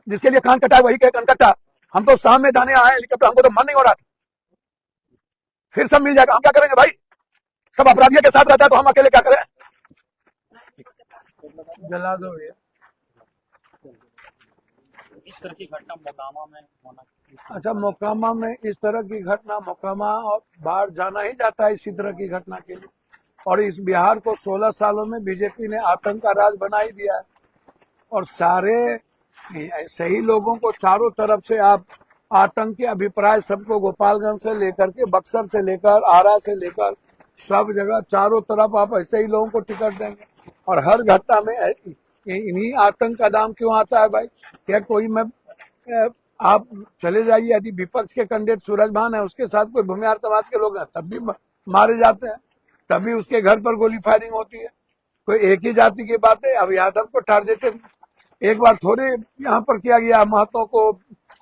जिसके लिए कान कटा है वही कहे कनकट्टा। हम तो शाम में जाने आए हेलीकॉप्टर, हमको तो मन नहीं हो रहा था। फिर सब मिल जाएगा, हम क्या करेंगे भाई? सब अपराधियों के साथ रहता है तो हम अकेले क्या करें? जला दो भैया। इस तरह की घटना मोकामा में होना, अच्छा, मोकामा में इस तरह की घटना, मोकामा और बाहर जाना ही जाता है इसी तरह की घटना के लिए। और इस बिहार को 16 सालों में बीजेपी ने आतंक का राज बना ही दिया है। और सारे सही लोगों को चारों तरफ से आप आतंक के अभिप्राय सबको गोपालगंज से लेकर के बक्सर से लेकर आरा से लेकर सब जगह चारों तरफ आप ऐसे ही लोगों को टिकट देंगे। और हर घटना में इन्हीं आतंक का नाम क्यों आता है भाई? क्या कोई मैं आप चले जाइए, यदि विपक्ष के कैंडिडेट सूरजभान है, उसके साथ कोई भूमिहार समाज के लोग हैं, तब भी मारे जाते हैं, तभी उसके घर पर गोली फायरिंग होती है। कोई एक ही जाति की बात है। अब यादव को टारगेटेड एक बार थोड़े यहाँ पर किया गया, महतो को,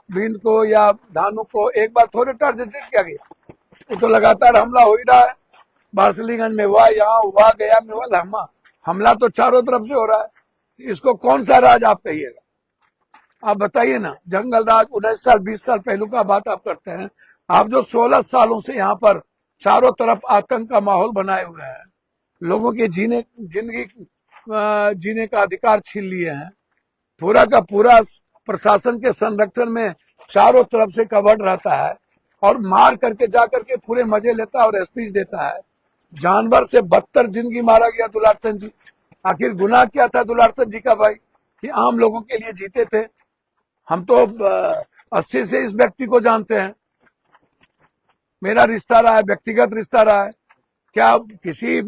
बिंद को या धानु को एक बार थोड़े टारगेटेड किया गया। वो तो लगातार हमला हो ही रहा है। बार्सलीगंज में हुआ, यहाँ हुआ, गया में हुआ, हमला तो चारों तरफ से हो रहा है। इसको कौन सा राज आप कहिएगा? आप बताइए ना। जंगल राज 19 साल 20 साल पहलू का बात आप करते हैं। आप जो 16 सालों से यहाँ पर चारों तरफ आतंक का माहौल बनाए हुए हैं, लोगों के जिंदगी जीने का अधिकार छीन लिए हैं, पूरा का पूरा प्रशासन के संरक्षण में चारों तरफ से कवर्ड रहता है और मार करके जाकर के पूरे मजे लेता है और स्पीच देता है। जानवर से बदतर जिंदगी मारा गया दुलारचंद जी। आखिर गुनाह क्या था दुलारचंद जी का भाई कि आम लोगों के लिए जीते थे? हम तो 80 से इस व्यक्ति को जानते हैं, मेरा रिश्ता रहा है, व्यक्तिगत रिश्ता रहा है। क्या किसी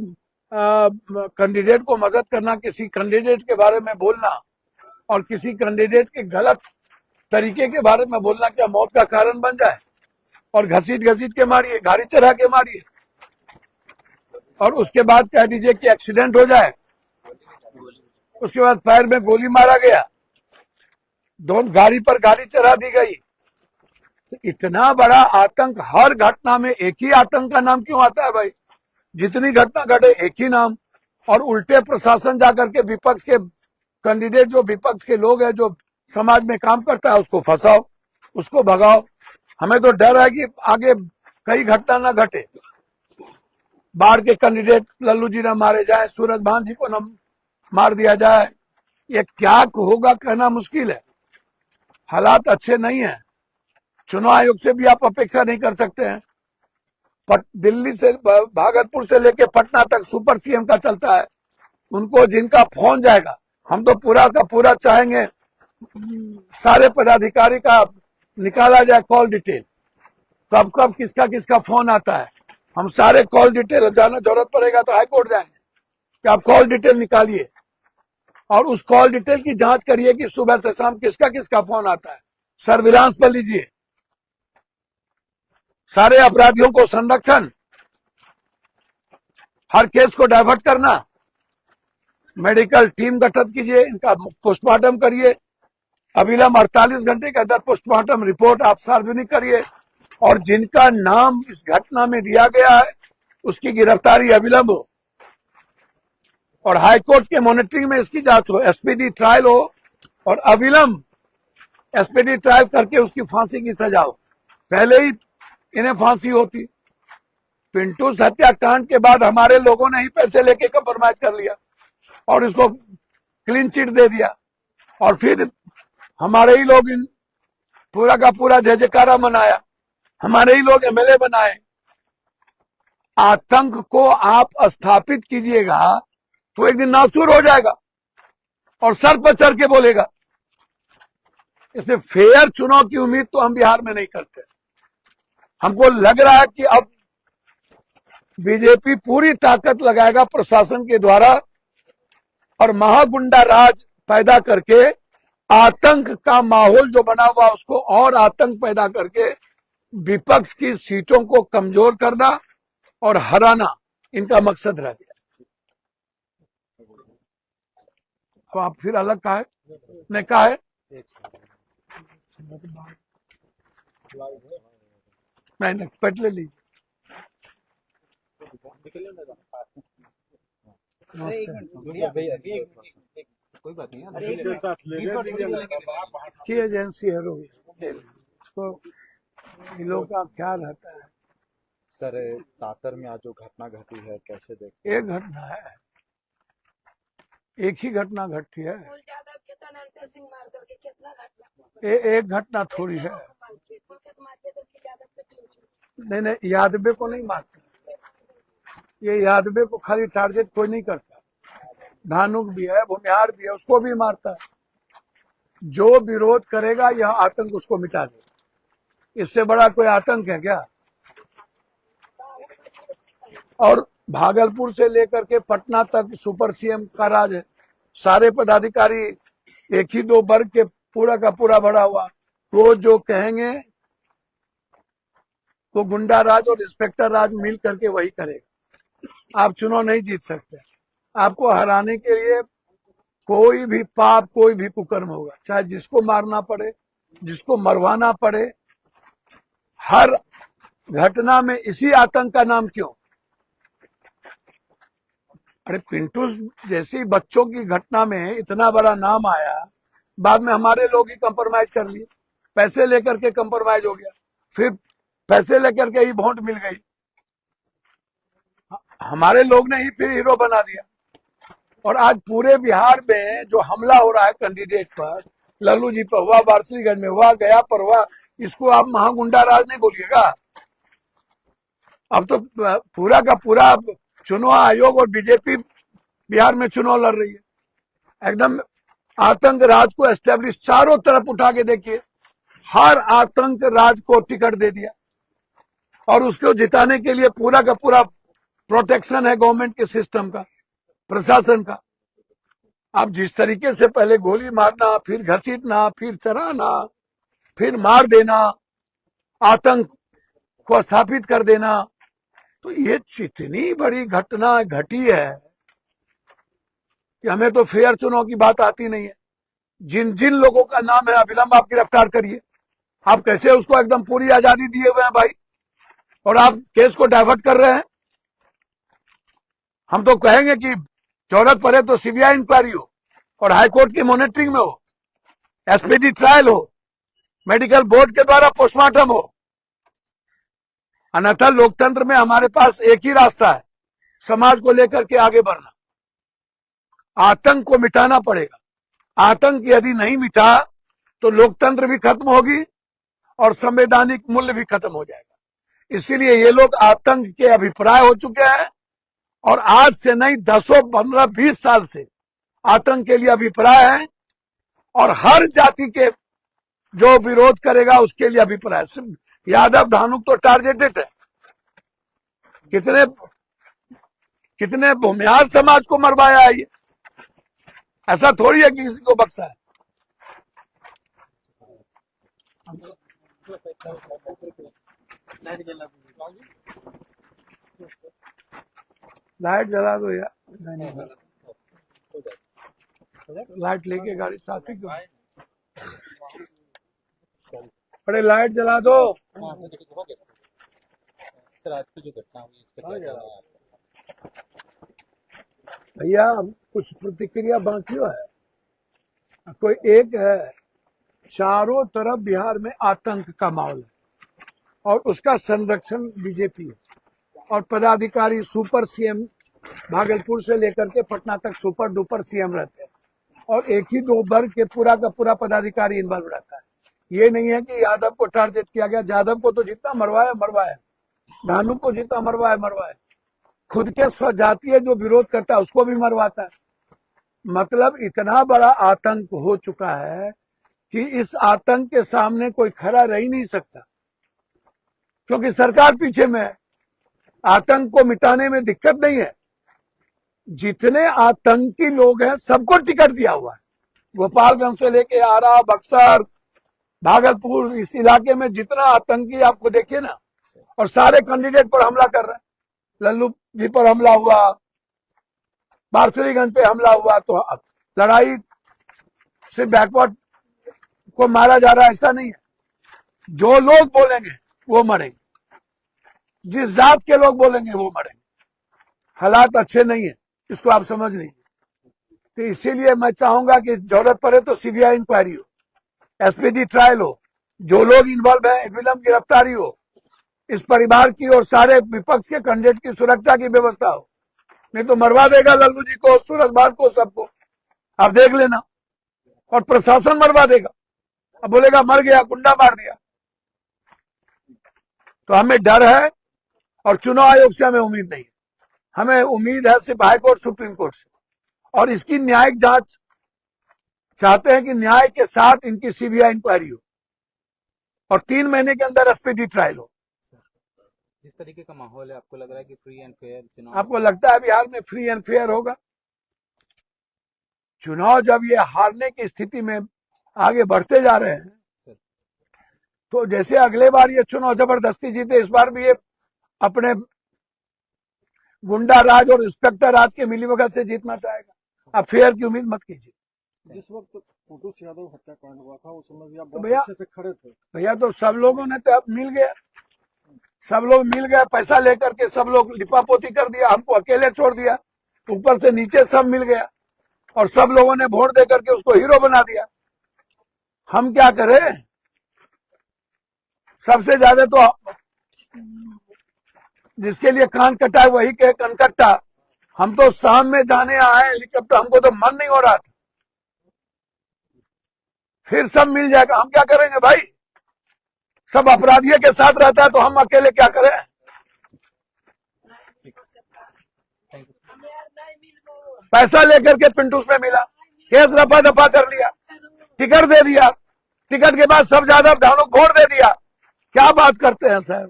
कैंडिडेट को मदद करना, किसी कैंडिडेट के बारे में बोलना और किसी कैंडिडेट के गलत तरीके के बारे में बोलना क्या मौत का कारण बन जाए? और घसीट घसीट के मारिए, गाड़ी चढ़ा के मारिए और उसके बाद कह दीजिए कि एक्सीडेंट हो जाए। उसके बाद पैर में गोली मारा गया, दोनों गाड़ी पर गाड़ी चढ़ा दी गई। तो इतना बड़ा आतंक, हर घटना में एक ही आतंक का नाम क्यों आता है भाई? जितनी घटना घटे एक ही नाम। और उल्टे प्रशासन जाकर के विपक्ष के कैंडिडेट, जो विपक्ष के लोग हैं, जो समाज में काम करता है, उसको फंसाओ, उसको भगाओ। हमें तो डर है कि आगे कई घटना न घटे, बाढ़ के कैंडिडेट लल्लू जी न मारे जाए, सूरजभान जी को न मार दिया जाए। ये क्या होगा कहना मुश्किल है। हालात अच्छे नहीं है। चुनाव आयोग से भी आप अपेक्षा नहीं कर सकते हैं। दिल्ली से भागलपुर से लेके पटना तक सुपर सीएम का चलता है। उनको जिनका फोन जाएगा, हम तो पूरा का पूरा चाहेंगे सारे पदाधिकारी का निकाला जाए कॉल डिटेल, कब कब किसका किसका फोन आता है। हम सारे कॉल डिटेल जाना, जरूरत पड़ेगा तो हाईकोर्ट जाएंगे कि आप कॉल डिटेल निकालिए और उस कॉल डिटेल की जांच करिए कि सुबह से शाम किसका किसका फोन आता है। सर्विलांस पर लीजिए, सारे अपराधियों को संरक्षण, हर केस को डाइवर्ट करना, मेडिकल टीम गठित कीजिए, इनका पोस्टमार्टम करिए, अविलंब 48 घंटे के अंदर पोस्टमार्टम रिपोर्ट आप सार्वजनिक करिए और जिनका नाम इस घटना में दिया गया है उसकी गिरफ्तारी अविलंब हो और हाईकोर्ट के मॉनिटरिंग में इसकी जांच हो, एसपीडी ट्रायल हो और अविलंब एसपीडी ट्रायल करके उसकी फांसी की सजा हो। पहले ही इन्हें फांसी होती। पिंटू हत्याकांड के बाद हमारे लोगों ने ही पैसे लेके कंप्रोमाइज कर लिया और इसको क्लीन चिट दे दिया और फिर हमारे ही लोग इन पूरा का पूरा जय जयकारा मनाया, हमारे ही लोग एमएलए बनाए। आतंक को आप स्थापित कीजिएगा तो एक दिन नासूर हो जाएगा और सर पर चढ़ के बोलेगा। इसलिए फेयर चुनाव की उम्मीद तो हम बिहार में नहीं करते। हमको लग रहा है कि अब बीजेपी पूरी ताकत लगाएगा प्रशासन के द्वारा और महागुंडा राज पैदा करके आतंक का माहौल जो बना हुआ उसको और आतंक पैदा करके विपक्ष की सीटों को कमजोर करना और हराना इनका मकसद रह गया। अब आप फिर अलग कहा है, ने कहा है नहीं पट ले लीजिए। नमस्ते। कोई बात नहीं अरे एक अच्छी एजेंसी है रोगी, इसको इन लोगों का क्या रहता है। सर तातर में आज जो घटना घटी है कैसे देख एक घटना है, एक ही घटना घटी है, फूल यादव के तनंतर सिंह मार करके कितना घटना एक घटना थोड़ी है। यादव पे चोट। नहीं नहीं, यादवे को नहीं मारता, ये यादवे को खाली टारगेट कोई नहीं करता, धानुक भी है, भूमिहार भी है, उसको भी मारता है। जो विरोध करेगा यह आतंक उसको मिटा देगा, इससे बड़ा कोई आतंक है क्या। और भागलपुर से लेकर के पटना तक सुपर सीएम का राज है, सारे पदाधिकारी एक ही दो वर्ग के पूरा का पूरा भरा हुआ, वो जो कहेंगे वो गुंडा राज और इंस्पेक्टर राज मिल करके वही करेगा। आप चुनाव नहीं जीत सकते, आपको हराने के लिए कोई भी पाप, कोई भी कुकर्म होगा, चाहे जिसको मारना पड़े, जिसको मरवाना पड़े। हर घटना में इसी आतंक का नाम क्यों। अरे पिंटू जैसी बच्चों की घटना में इतना बड़ा नाम आया, बाद में हमारे लोग ही कंप्रोमाइज कर लिए, पैसे लेकर के कंप्रोमाइज हो गया, फिर पैसे लेकर के ही वोट मिल गई, हमारे लोग ने ही फिर हीरो बना दिया। और आज पूरे बिहार में जो हमला हो रहा है कैंडिडेट पर, लल्लू जी पर हुआ, वारसलीगंज में हुआ, गया पर हुआ, इसको आप महागुंडा राज नहीं बोलिएगा। अब तो पूरा का पूरा चुनाव आयोग और बीजेपी बिहार में चुनाव लड़ रही है, एकदम आतंक राज को एस्टेब्लिश चारों तरफ उठा के देखिए, हर आतंक राज को टिकट दे दिया और उसको जिताने के लिए पूरा का पूरा प्रोटेक्शन है गवर्नमेंट के सिस्टम का, प्रशासन का। अब जिस तरीके से पहले गोली मारना, फिर घसीटना, फिर चराना, फिर मार देना, आतंक को स्थापित कर देना, तो ये इतनी बड़ी घटना घटी है कि हमें तो फेयर चुनाव की बात आती नहीं है। जिन जिन लोगों का नाम है अविलंब आप गिरफ्तार करिए। आप कैसे उसको एकदम पूरी आजादी दिए हुए हैं भाई, और आप केस को डाइवर्ट कर रहे हैं। हम तो कहेंगे कि जरूरत पड़े तो सीबीआई इंक्वायरी हो और हाईकोर्ट की मॉनिटरिंग में हो, एसपीडी ट्रायल हो, मेडिकल बोर्ड के द्वारा पोस्टमार्टम हो। अन्यथा लोकतंत्र में हमारे पास एक ही रास्ता है, समाज को लेकर के आगे बढ़ना। आतंक को मिटाना पड़ेगा। आतंक यदि नहीं मिटा तो लोकतंत्र भी खत्म होगी और संवैधानिक मूल्य भी खत्म हो जाएगा। इसीलिए ये लोग आतंक के अभिप्राय हो चुके हैं और आज से नहीं 10, 15, 20 साल से आतंक के लिए अभिप्राय है और हर जाति के जो विरोध करेगा उसके लिए अभिप्राय। यादव धानुक तो टारगेटेड है, कितने कितने भूमिहार समाज को मरवाया है ये, ऐसा थोड़ी है कि किसी को बख्शा है। लाइट जला दो यार, नहीं बस लाइट लेके गाड़ी साथ ही क्यों, अरे लाइट जला दो। सर आज की जो घटना हुई इस पे क्या कहना है भैया कुछ प्रतिक्रिया बाकी है, कोई एक है, चारों तरफ बिहार में आतंक का माहौल है और उसका संरक्षण बीजेपी है और पदाधिकारी सुपर सीएम भागलपुर से लेकर के पटना तक सुपर डुपर सीएम रहते हैं और एक ही दो वर्ग के पूरा का पूरा पदाधिकारी इन्वॉल्व रहता है। ये नहीं है कि यादव को टारगेट किया गया, यादव को तो जितना मरवाया मरवाया, धानु को जितना मरवाया मरवाया, खुद के स्वजातीय जो विरोध करता है उसको भी मरवाता है। मतलब इतना बड़ा आतंक हो चुका है कि इस आतंक के सामने कोई खड़ा रह ही नहीं सकता, क्योंकि सरकार पीछे में है। आतंक को मिटाने में दिक्कत नहीं है, जितने आतंकी लोग हैं सबको टिकट दिया हुआ है। गोपालगंज से लेके आरा, बक्सर, भागलपुर, इस इलाके में जितना आतंकी आपको देखिए ना, और सारे कैंडिडेट पर हमला कर रहे हैं। लल्लू जी पर हमला हुआ, वारसलीगंज पे हमला हुआ, तो लड़ाई से बैकवर्ड को मारा जा रहा है ऐसा नहीं है। जो लोग बोलेंगे वो मरेंगे, जिस जात के लोग बोलेंगे वो मरेंगे। हालात अच्छे नहीं है, इसको आप समझ लीजिए। तो इसीलिए मैं चाहूंगा कि जरूरत पड़े तो सीबीआई इंक्वायरी हो, एसपीडी ट्रायल हो, जो लोग इन्वॉल्व है विलंब गिरफ्तारी हो, इस परिवार की और सारे विपक्ष के कैंडिडेट की सुरक्षा की व्यवस्था हो। नहीं तो मरवा देगा लल्लू जी को, सूरज भान को, सबको। आप देख लेना। और प्रशासन मरवा देगा, अब बोलेगा मर गया, गुंडा मार दिया। तो हमें डर है और चुनाव आयोग से हमें उम्मीद नहीं है। हमें उम्मीद है सिर्फ हाईकोर्ट, सुप्रीम कोर्ट से। और इसकी न्यायिक जांच चाहते हैं कि न्याय के साथ इनकी सीबीआई इंक्वायरी हो और 3 महीने के अंदर एसपीडी ट्रायल हो। जिस तरीके का माहौल है, आपको लग रहा है कि फ्री एंड फेयर चुनाव? आपको लगता है बिहार में फ्री एंड फेयर होगा? चुनाव जब ये हारने की स्थिति में आगे बढ़ते जा रहे हैं, तो जैसे अगले बार ये चुनाव जबरदस्ती जीते, इस बार भी ये अपने गुंडा राज और इंस्पेक्टर राज के मिलीभगत से जीतना चाहेगा। आप फेयर की उम्मीद मत कीजिए। जिस वक्त फोटो यादव हत्याकांड हुआ था उस समय भी आप तो बहुत भैया अच्छे से खड़े थे। भैया तो सब लोगों ने तो अब मिल गया, सब लोग मिल गया, पैसा लेकर के सब लोग लिपापोती कर दिया, हमको अकेले छोड़ दिया, ऊपर से नीचे सब मिल गया और सब लोगों ने वोट दे करके उसको हीरो बना दिया। हम क्या करें? सबसे ज्यादा तो जिसके लिए कान कटा है वही के कनकट्टा। हम तो शाम में जाने आए हेलीकॉप्टर, हमको तो मन नहीं हो रहा था। फिर सब मिल जाएगा, हम क्या करेंगे भाई? सब अपराधियों के साथ रहता है तो हम अकेले क्या करें? Thank you. हमें यार नहीं मिल वो पैसा लेकर के पिंटूस में मिला, केस रफा दफा कर लिया, टिकट दे दिया, टिकट के बाद सब ज्यादा हम लोग वोट दे दिया। क्या बात करते हैं सर?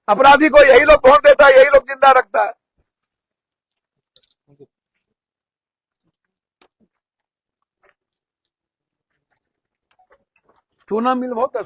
अपराधी को यही लोग वोट देता है, यही लोग जिंदा रखता है। चूना मिल बहुत